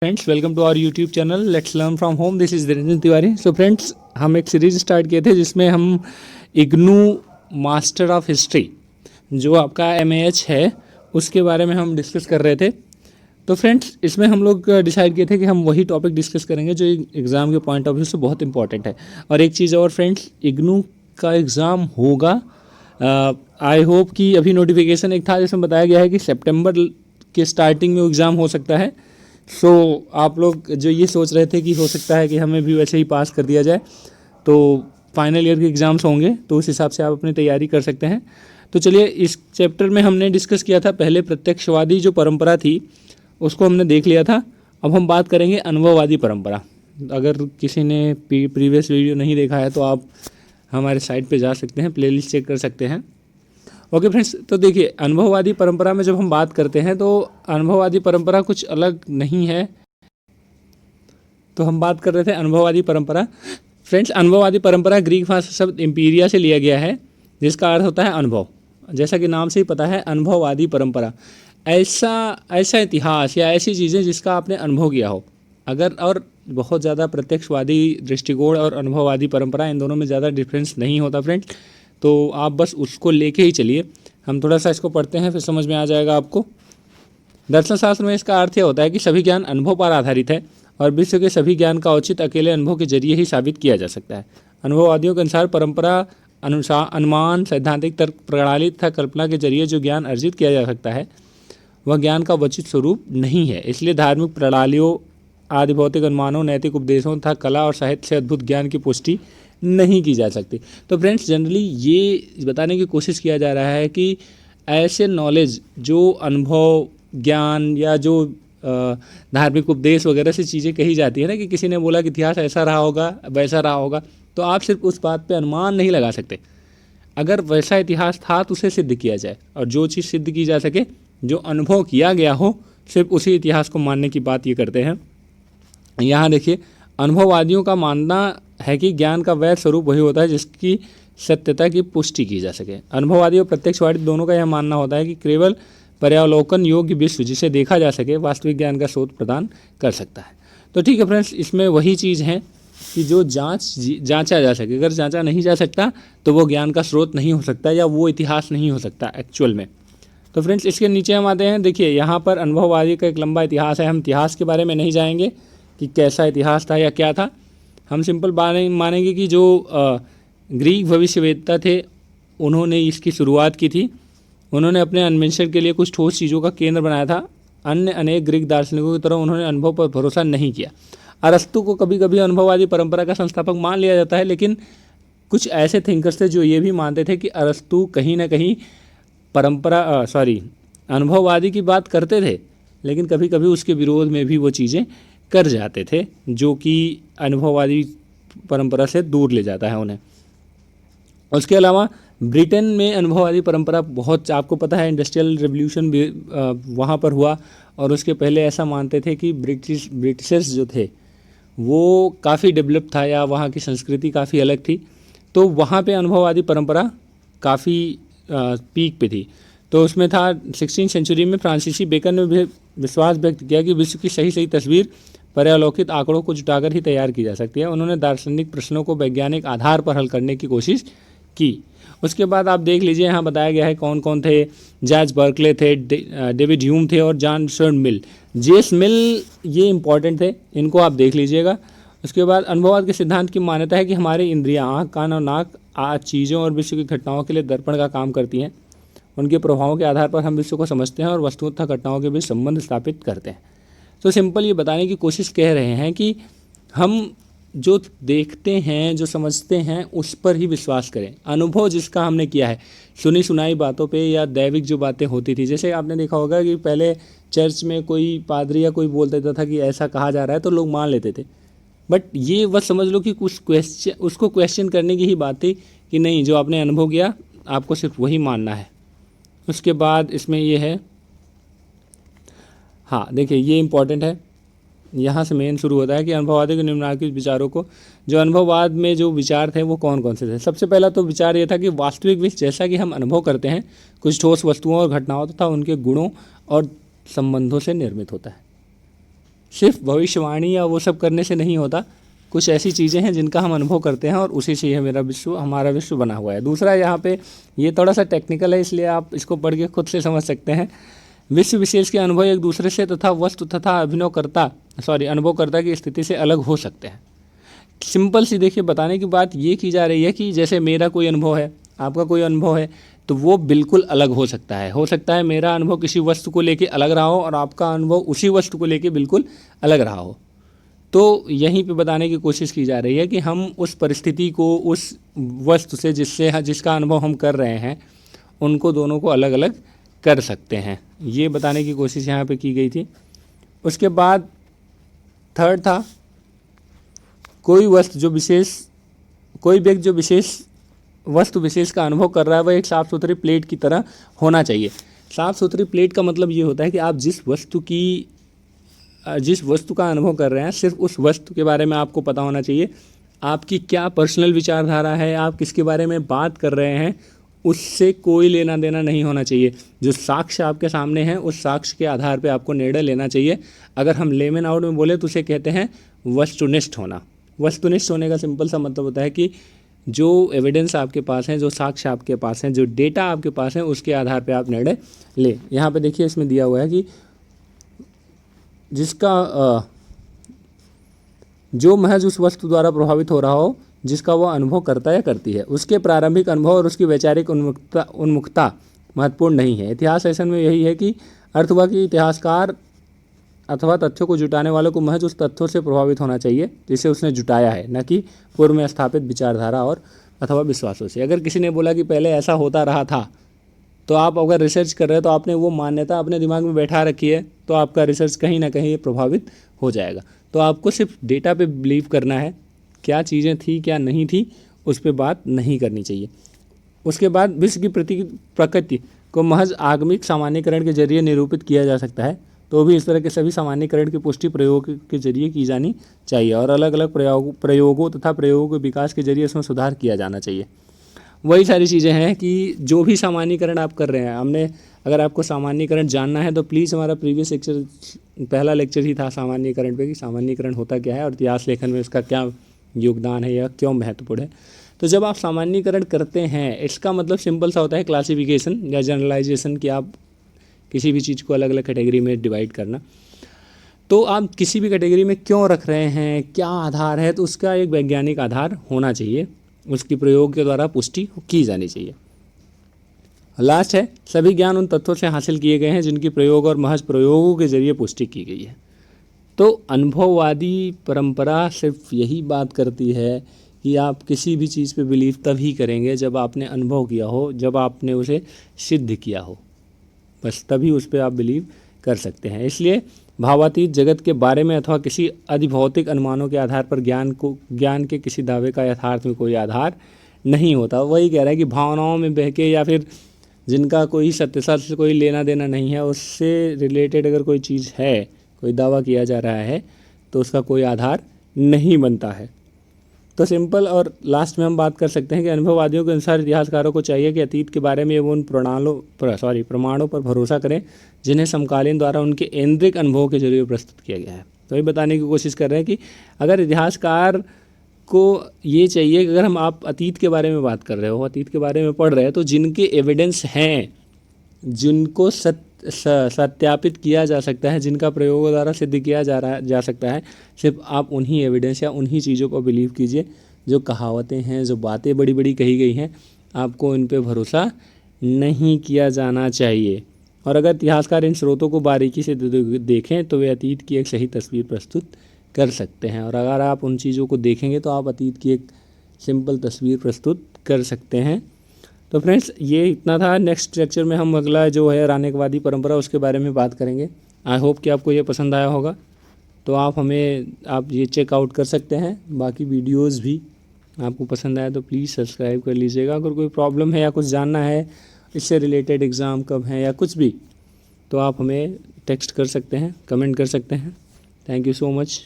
Friends, welcome to our YouTube channel let's learn from home. This is Niranjan Tiwari. So friends, हम एक series start किए थे जिसमें हम इग्नू मास्टर ऑफ हिस्ट्री जो आपका MAH है उसके बारे में हम डिस्कस कर रहे थे। तो फ्रेंड्स, इसमें हम लोग डिसाइड किए थे कि हम वही टॉपिक डिस्कस करेंगे जो एग्ज़ाम के पॉइंट ऑफ व्यू से बहुत इंपॉर्टेंट है। और एक चीज़ और फ्रेंड्स, इग्नू का एग्ज़ाम होगा। आई होप कि अभी नोटिफिकेशन एक था जिसमें बताया गया है कि सितंबर के स्टार्टिंग में एग्ज़ाम हो सकता है। सो आप लोग जो ये सोच रहे थे कि हो सकता है कि हमें भी वैसे ही पास कर दिया जाए, तो फाइनल ईयर के एग्ज़ाम्स होंगे तो उस हिसाब से आप अपनी तैयारी कर सकते हैं। तो चलिए, इस चैप्टर में हमने डिस्कस किया था पहले प्रत्यक्षवादी जो परंपरा थी उसको हमने देख लिया था। अब हम बात करेंगे अनुभववादी परंपरा। अगर किसी ने प्रीवियस वीडियो नहीं देखा है तो आप हमारे साइट पे जा सकते हैं, प्लेलिस्ट चेक कर सकते हैं। ओके फ्रेंड्स, तो देखिए, अनुभववादी परंपरा में जब हम बात करते हैं तो अनुभववादी परंपरा कुछ अलग नहीं है। तो हम बात कर रहे थे अनुभववादी परंपरा। फ्रेंड्स, अनुभववादी परंपरा ग्रीक भाषा शब्द एम्पीरिया से लिया गया है जिसका अर्थ होता है अनुभव। जैसा कि नाम से ही पता है, अनुभववादी परंपरा ऐसा इतिहास या ऐसी चीज़ें जिसका आपने अनुभव किया हो। अगर और बहुत ज़्यादा प्रत्यक्षवादी दृष्टिकोण और अनुभववादी परंपरा, इन दोनों में ज़्यादा डिफरेंस नहीं होता फ्रेंड्स। तो आप बस उसको लेके ही चलिए। हम थोड़ा सा इसको पढ़ते हैं, फिर समझ में आ जाएगा आपको। दर्शन शास्त्र में इसका अर्थ यह होता है कि सभी ज्ञान अनुभव पर आधारित है और विश्व के सभी ज्ञान का औचित्य अकेले अनुभव के जरिए ही साबित किया जा सकता है। अनुभववादियों के अनुसार परंपरा अनुसार अनुमान, सैद्धांतिक तर्क प्रणाली तथा कल्पना के जरिए जो ज्ञान अर्जित किया जा सकता है वह ज्ञान का वचित स्वरूप नहीं है। इसलिए धार्मिक प्रणालियों, आदि भौतिक अनुमानों, नैतिक उपदेशों तथा कला और साहित्य से अद्भुत ज्ञान की पुष्टि नहीं की जा सकती। तो फ्रेंड्स, जनरली ये बताने की कोशिश किया जा रहा है कि ऐसे नॉलेज जो अनुभव, ज्ञान या जो धार्मिक उपदेश वगैरह से चीज़ें कही जाती है ना, कि किसी ने बोला कि इतिहास ऐसा रहा होगा, वैसा रहा होगा, तो आप सिर्फ उस बात पे अनुमान नहीं लगा सकते। अगर वैसा इतिहास था तो उसे सिद्ध किया जाए, और जो चीज़ सिद्ध की जा सके, जो अनुभव किया गया हो, सिर्फ उसी इतिहास को मानने की बात ये करते हैं। यहाँ देखिए, अनुभववादियों का मानना है कि ज्ञान का वैध स्वरूप वही होता है जिसकी सत्यता की पुष्टि की जा सके। अनुभववादी और प्रत्यक्षवादी दोनों का यह मानना होता है कि केवल पर्यावलोकन योग्य विश्व जिसे देखा जा सके वास्तविक ज्ञान का स्रोत प्रदान कर सकता है। तो ठीक है फ्रेंड्स, इसमें वही चीज़ है कि जो जांचा जा सके। अगर जांचा नहीं जा सकता तो वो ज्ञान का स्रोत नहीं हो सकता, या वो इतिहास नहीं हो सकता एक्चुअल में। तो फ्रेंड्स, इसके नीचे हम आते हैं। देखिए, यहाँ पर अनुभववादी का एक लंबा इतिहास है। हम इतिहास के बारे में नहीं जाएंगे कि कैसा इतिहास था या क्या था। हम सिंपल मानेंगे कि जो ग्रीक भविष्यवेत्ता थे उन्होंने इसकी शुरुआत की थी। उन्होंने अपने अन्वेषण के लिए कुछ ठोस चीज़ों का केंद्र बनाया था। अन्य अनेक ग्रीक दार्शनिकों की तरह उन्होंने अनुभव पर भरोसा नहीं किया। अरस्तु को कभी कभी अनुभववादी परंपरा का संस्थापक मान लिया जाता है, लेकिन कुछ ऐसे थिंकर्स थे जो ये भी मानते थे कि अरस्तु कहीं ना कहीं अनुभववादी की बात करते थे, लेकिन कभी कभी उसके विरोध में भी वो चीज़ें कर जाते थे जो कि अनुभववादी परंपरा से दूर ले जाता है उन्हें। उसके अलावा ब्रिटेन में अनुभववादी परंपरा बहुत, आपको पता है, इंडस्ट्रियल रिवॉल्यूशन भी वहाँ पर हुआ। और उसके पहले ऐसा मानते थे कि ब्रिटिशर्स जो थे वो काफ़ी डेवलप था, या वहाँ की संस्कृति काफ़ी अलग थी। तो वहाँ पे अनुभववादी परंपरा काफ़ी पीक पे थी। तो उसमें था 16वीं सेंचुरी में फ्रांसीसी बेकन ने भी विश्वास व्यक्त किया कि विश्व की सही सही तस्वीर पर्यालोकित आंकड़ों को जुटाकर ही तैयार की जा सकती है। उन्होंने दार्शनिक प्रश्नों को वैज्ञानिक आधार पर हल करने की कोशिश की। उसके बाद आप देख लीजिए, यहाँ बताया गया है कौन कौन थे। जॉर्ज बर्कले थे, डेविड ह्यूम थे, और जॉन स्टुअर्ट मिल, जेम्स मिल, ये इंपॉर्टेंट थे, इनको आप देख लीजिएगा। उसके बाद अनुभववाद के सिद्धांत की मान्यता है कि हमारी इंद्रियाँ, आँख, कान और नाक आज चीज़ों और विश्व की घटनाओं के लिए दर्पण का काम करती हैं। उनके प्रभावों के आधार पर हम विश्व को समझते हैं और वस्तुओं तथा घटनाओं के बीच संबंध स्थापित करते हैं। तो सिंपल ये बताने की कोशिश कह रहे हैं कि हम जो देखते हैं, जो समझते हैं, उस पर ही विश्वास करें। अनुभव जिसका हमने किया है, सुनी सुनाई बातों पे या दैविक जो बातें होती थी, जैसे आपने देखा होगा कि पहले चर्च में कोई पादरी या कोई बोल देता था कि ऐसा कहा जा रहा है, तो लोग मान लेते थे। बट ये बस समझ लो कि उसको क्वेश्चन करने की ही बात थी कि नहीं, जो आपने अनुभव किया आपको सिर्फ वही मानना है। उसके बाद इसमें ये है, हाँ देखिए, ये इंपॉर्टेंट है, यहाँ से मेन शुरू होता है कि अनुभववादी के निम्नलिखित विचारों को, जो अनुभववाद में जो विचार थे वो कौन कौन से थे। सबसे पहला तो विचार ये था कि वास्तविक विश्व जैसा कि हम अनुभव करते हैं कुछ ठोस वस्तुओं और घटनाओं तथा उनके गुणों और संबंधों से निर्मित होता है। सिर्फ भविष्यवाणी या वो सब करने से नहीं होता, कुछ ऐसी चीज़ें हैं जिनका हम अनुभव करते हैं और उसी से यह मेरा विश्व, हमारा विश्व बना हुआ है। दूसरा यहाँ पे ये थोड़ा सा टेक्निकल है, इसलिए आप इसको पढ़ के खुद से समझ सकते हैं। विश्व विशेष के अनुभव एक दूसरे से तथा वस्तु तथा अनुभवकर्ता की स्थिति से अलग हो सकते हैं। सिंपल सी देखिए बताने की बात ये की जा रही है कि जैसे मेरा कोई अनुभव है, आपका कोई अनुभव है, तो वो बिल्कुल अलग हो सकता है। हो सकता है मेरा अनुभव किसी वस्तु को लेके अलग रहा हो और आपका अनुभव उसी वस्तु को लेके बिल्कुल अलग रहा हो। तो यहीं पे बताने की कोशिश की जा रही है कि हम उस परिस्थिति को, उस वस्तु से जिसका अनुभव हम कर रहे हैं, उनको दोनों को अलग अलग कर सकते हैं। ये बताने की कोशिश यहाँ पे की गई थी। उसके बाद थर्ड था, कोई व्यक्ति जो विशेष वस्तु विशेष का अनुभव कर रहा है वह एक साफ़ सुथरी प्लेट की तरह होना चाहिए। साफ़ सुथरी प्लेट का मतलब ये होता है कि आप जिस वस्तु का अनुभव कर रहे हैं, सिर्फ उस वस्तु के बारे में आपको पता होना चाहिए। आपकी क्या पर्सनल विचारधारा है, आप किसके बारे में बात कर रहे हैं, उससे कोई लेना देना नहीं होना चाहिए। जो साक्ष्य आपके सामने हैं, उस साक्ष्य के आधार पे आपको निर्णय लेना चाहिए। अगर हम लेमन आउट में बोले तो उसे कहते हैं वस्तुनिष्ठ होना। वस्तुनिष्ठ होने का सिंपल सा मतलब होता है कि जो एविडेंस आपके पास है, जो साक्ष्य आपके पास हैं, जो डेटा आपके पास है, उसके आधार पे आप निर्णय ले। यहाँ पे देखिए इसमें दिया हुआ है कि जो महज उस वस्तु द्वारा प्रभावित हो रहा हो जिसका वह अनुभव करता या करती है, उसके प्रारंभिक अनुभव और उसकी वैचारिक उन्मुखता महत्वपूर्ण नहीं है। इतिहास सेशन में यही है कि अर्थ हुआ कि इतिहासकार अथवा तथ्यों को जुटाने वालों को महज उस तथ्यों से प्रभावित होना चाहिए जिसे उसने जुटाया है, न कि पूर्व में स्थापित विचारधारा और अथवा विश्वासों से। अगर किसी ने बोला कि पहले ऐसा होता रहा था, तो आप अगर रिसर्च कर रहे हैं तो आपने वो मान्यता अपने दिमाग में बैठा रखी है, तो आपका रिसर्च कहीं ना कहीं प्रभावित हो जाएगा। तो आपको सिर्फ डेटा पे बिलीव करना है, क्या चीज़ें थी क्या नहीं थी उस पर बात नहीं करनी चाहिए। उसके बाद विश्व की प्रकृति को महज आगमिक सामान्यकरण के जरिए निरूपित किया जा सकता है, तो भी इस तरह के सभी सामान्यकरण की पुष्टि प्रयोग के जरिए की जानी चाहिए और अलग अलग प्रयोगों तथा प्रयोगों के विकास के जरिए इसमें सुधार किया जाना चाहिए। वही सारी चीज़ें हैं कि जो भी सामान्यकरण आप कर रहे हैं, अगर आपको सामान्यकरण जानना है तो प्लीज़ हमारा प्रीवियस लेक्चर, पहला लेक्चर ही था सामान्यकरण पे कि सामान्यकरण होता क्या है और इतिहास लेखन में उसका क्या योगदान है या क्यों महत्वपूर्ण है। तो जब आप सामान्यकरण करते हैं, इसका मतलब सिंपल सा होता है क्लासिफिकेशन या जनरलाइजेशन, कि आप किसी भी चीज़ को अलग अलग कैटेगरी में डिवाइड करना। तो आप किसी भी कैटेगरी में क्यों रख रहे हैं, क्या आधार है, तो उसका एक वैज्ञानिक आधार होना चाहिए, उसकी प्रयोग के द्वारा पुष्टि की जानी चाहिए। लास्ट है, सभी ज्ञान उन तथ्यों से हासिल किए गए हैं जिनकी प्रयोग और महज प्रयोगों के जरिए पुष्टि की गई है। तो अनुभववादी परंपरा सिर्फ यही बात करती है कि आप किसी भी चीज़ पे बिलीव तभी करेंगे जब आपने अनुभव किया हो, जब आपने उसे सिद्ध किया हो, बस तभी उस पर आप बिलीव कर सकते हैं। इसलिए भावातीत जगत के बारे में अथवा किसी अधिभौतिक अनुमानों के आधार पर ज्ञान के किसी दावे का यथार्थ में कोई आधार नहीं होता। वही कह रहा है कि भावनाओं में बह के या फिर जिनका कोई सत्यता से कोई लेना देना नहीं है, उससे रिलेटेड अगर कोई चीज़ है, कोई दावा किया जा रहा है, तो उसका कोई आधार नहीं बनता है। तो सिंपल और लास्ट में हम बात कर सकते हैं कि अनुभववादियों के अनुसार इतिहासकारों को चाहिए कि अतीत के बारे में वो उन प्रमाणों पर भरोसा करें जिन्हें समकालीन द्वारा उनके ऐन्द्रिक अनुभवों के जरिए प्रस्तुत किया गया है। तो ये बताने की कोशिश कर रहे हैं कि अगर इतिहासकार को ये चाहिए कि अगर आप अतीत के बारे में बात कर रहे हो, अतीत के बारे में पढ़ रहे हैं, तो जिनके एविडेंस हैं, जिनको सत्यापित किया जा सकता है, जिनका प्रयोगों द्वारा सिद्ध किया जा सकता है, सिर्फ आप उन्हीं एविडेंस या उन्हीं चीज़ों को बिलीव कीजिए। जो कहावतें हैं, जो बातें बड़ी बड़ी कही गई हैं, आपको इन पे भरोसा नहीं किया जाना चाहिए। और अगर इतिहासकार इन स्रोतों को बारीकी से देखें तो वे अतीत की एक सही तस्वीर प्रस्तुत कर सकते हैं, और अगर आप उन चीज़ों को देखेंगे तो आप अतीत की एक सिंपल तस्वीर प्रस्तुत कर सकते हैं। तो फ्रेंड्स, ये इतना था। नेक्स्ट लेक्चर में हम अगला जो है रानिकवादी परंपरा, उसके बारे में बात करेंगे। आई होप कि आपको ये पसंद आया होगा। तो आप ये चेकआउट कर सकते हैं। बाकी वीडियोस भी आपको पसंद आया तो प्लीज़ सब्सक्राइब कर लीजिएगा। अगर कोई प्रॉब्लम है या कुछ जानना है इससे रिलेटेड, एग्ज़ाम कब है या कुछ भी, तो आप हमें टेक्स्ट कर सकते हैं, कमेंट कर सकते हैं। Thank you so much.